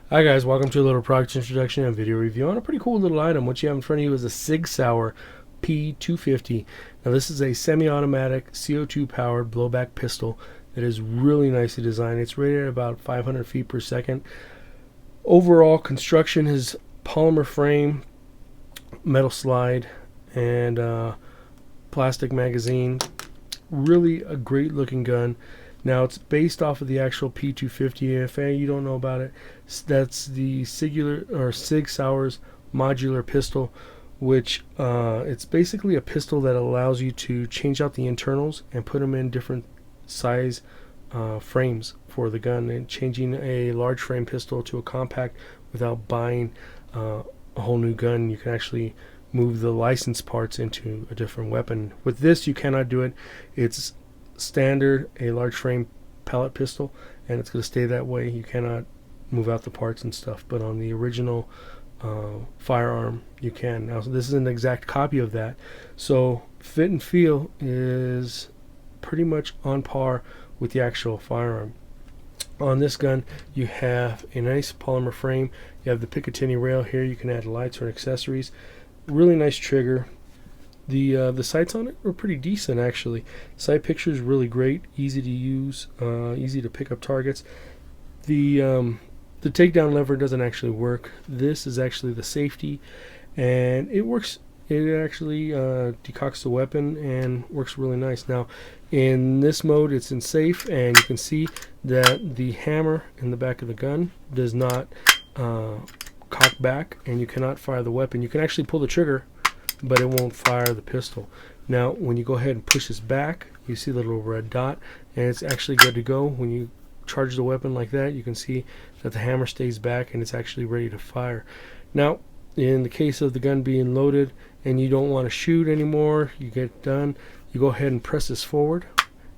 Hi guys, welcome to a little product introduction and video review on a pretty cool little item. What you have in front of you is a SIG Sauer P250. Now this is a semi-automatic CO2 powered blowback pistol that is really nicely designed. It's rated at about 500 feet per second. Overall construction is polymer frame, metal slide, and plastic magazine. Really a great looking gun. Now it's based off of the actual P250. If you don't know about it, that's the SIG Sauer's modular pistol, which it's basically a pistol that allows you to change out the internals and put them in different size frames for the gun, and changing a large frame pistol to a compact without buying a whole new gun. You can actually move the license parts into a different weapon. With this you cannot do it. It's standard a large frame pellet pistol, and it's going to stay that way. You cannot move out the parts and stuff, but on the original firearm you can. Now this is an exact copy of that, so fit and feel is pretty much on par with the actual firearm. On this gun you have a nice polymer frame, you have the Picatinny rail here, you can add lights or accessories, really nice trigger. The sights on it were pretty decent actually. Sight picture is really great, easy to use, easy to pick up targets. The takedown lever doesn't actually work. This is actually the safety, and it works. It actually decocks the weapon and works really nice. Now in this mode it's in safe, and you can see that the hammer in the back of the gun does not cock back, and you cannot fire the weapon. You can actually pull the trigger, but it won't fire the pistol. Now when you go ahead and push this back, you see the little red dot, and it's actually good to go. When you charge the weapon like that, you can see that the hammer stays back and it's actually ready to fire. Now in the case of the gun being loaded and you don't want to shoot anymore, you get done, you go ahead and press this forward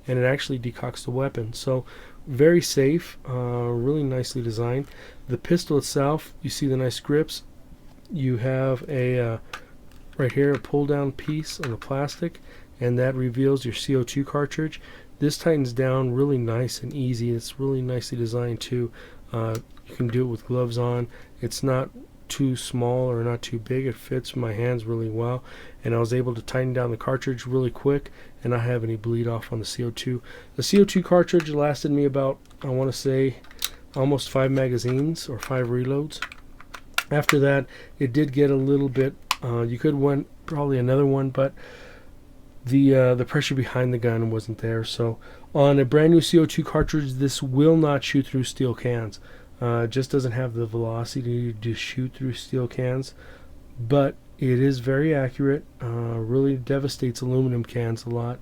and it actually decocks the weapon. So very safe, really nicely designed. The pistol itself, you see the nice grips. You have a right here a pull down piece on the plastic, and that reveals your CO2 cartridge. This tightens down really nice and easy. It's really nicely designed too. You can do it with gloves on. It's not too small or not too big. It fits my hands really well, and I was able to tighten down the cartridge really quick and not have any bleed off on the CO2. The CO2 cartridge lasted me about, I want to say, almost 5 magazines or 5 reloads. After that it did get a little bit, you could want probably another one, but the pressure behind the gun wasn't there. So on a brand new CO2 cartridge, this will not shoot through steel cans. It just doesn't have the velocity to shoot through steel cans, but it is very accurate. Really devastates aluminum cans a lot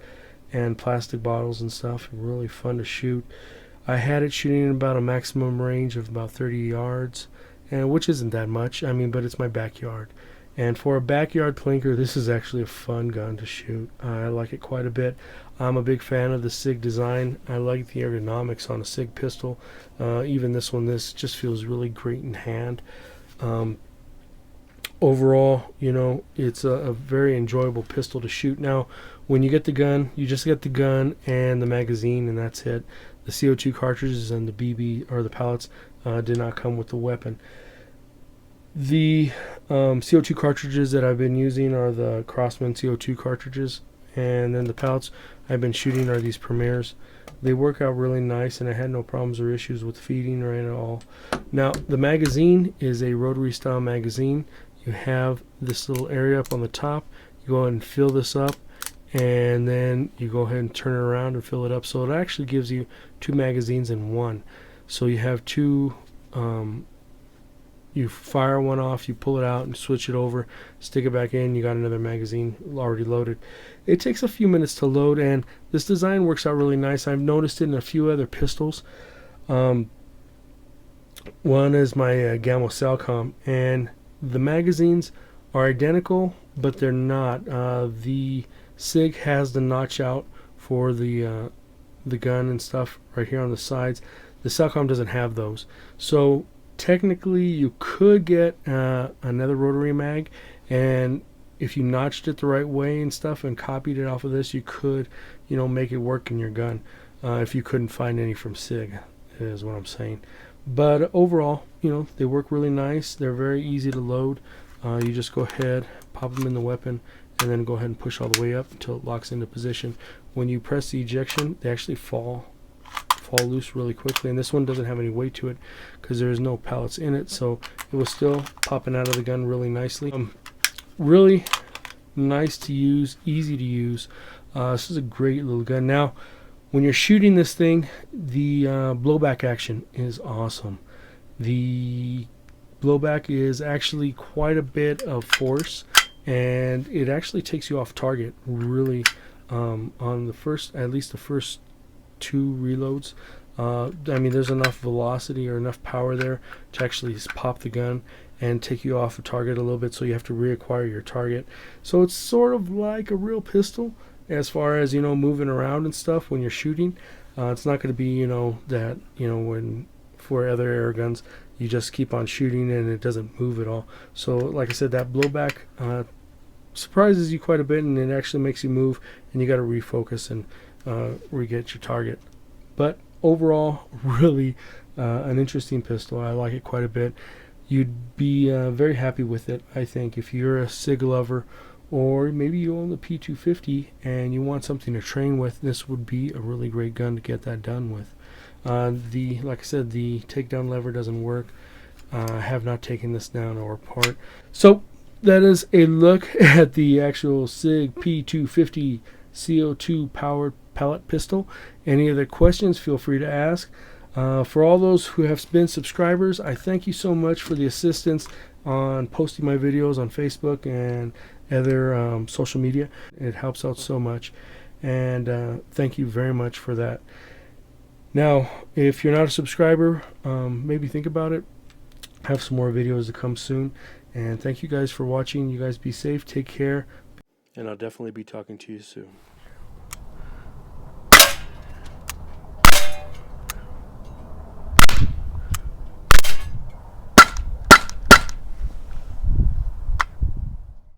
and plastic bottles and stuff. Really fun to shoot. I had it shooting in about a maximum range of about 30 yards, and which isn't that much, I mean, but it's my backyard. And for a backyard plinker, this is actually a fun gun to shoot. I like it quite a bit. I'm a big fan of the SIG design. I like the ergonomics on a SIG pistol. Even this one, this just feels really great in hand. Overall, you know, it's a very enjoyable pistol to shoot. Now, when you get the gun, you just get the gun and the magazine, and that's it. The CO2 cartridges and the BB or the pellets did not come with the weapon. The CO2 cartridges that I've been using are the Crossman CO2 cartridges, and then the pellets I've been shooting are these Premiers. They work out really nice, and I had no problems or issues with feeding or at all. Now the magazine is a rotary style magazine. You have this little area up on the top. You go ahead and fill this up, and then you go ahead and turn it around and fill it up. So it actually gives you 2 magazines in one. So you have 2. You fire one off, you pull it out and switch it over, stick it back in, you got another magazine already loaded. It takes a few minutes to load, and this design works out really nice. I've noticed it in a few other pistols. One is my Gamma Salcom, and the magazines are identical, but they're not. The SIG has the notch out for the gun and stuff right here on the sides. The Salcom doesn't have those. So technically you could get another rotary mag, and if you notched it the right way and stuff and copied it off of this, you could, you know, make it work in your gun if you couldn't find any from SIG, is what I'm saying. But overall, you know, they work really nice. They're very easy to load. You just go ahead, pop them in the weapon, and then go ahead and push all the way up until it locks into position. When you press the ejection, they actually fall loose really quickly, and this one doesn't have any weight to it because there's no pellets in it, so it was still popping out of the gun really nicely. Really nice to use, easy to use. This is a great little gun. Now when you're shooting this thing, the blowback action is awesome. The blowback is actually quite a bit of force, and it actually takes you off target really on the first, at least the first 2 reloads. I mean, there's enough velocity or enough power there to actually pop the gun and take you off the target a little bit, so you have to reacquire your target. So it's sort of like a real pistol as far as, you know, moving around and stuff when you're shooting. It's not going to be, you know, that, you know, when for other air guns you just keep on shooting and it doesn't move at all. So like I said, that blowback surprises you quite a bit, and it actually makes you move, and you got to refocus and re-get your target. But overall, really an interesting pistol. I like it quite a bit. You'd be very happy with it, I think, if you're a SIG lover, or maybe you own the P250 and you want something to train with. This would be a really great gun to get that done with. Like I said, the takedown lever doesn't work. I have not taken this down or apart. So that is a look at the actual SIG P250 CO2 powered pellet pistol. Any other questions, feel free to ask. For all those who have been subscribers, I thank you so much for the assistance on posting my videos on Facebook and other social media. It helps out so much, and thank you very much for that. Now, if you're not a subscriber, maybe think about it. I have some more videos to come soon, and thank you guys for watching. You guys be safe, take care, and I'll definitely be talking to you soon.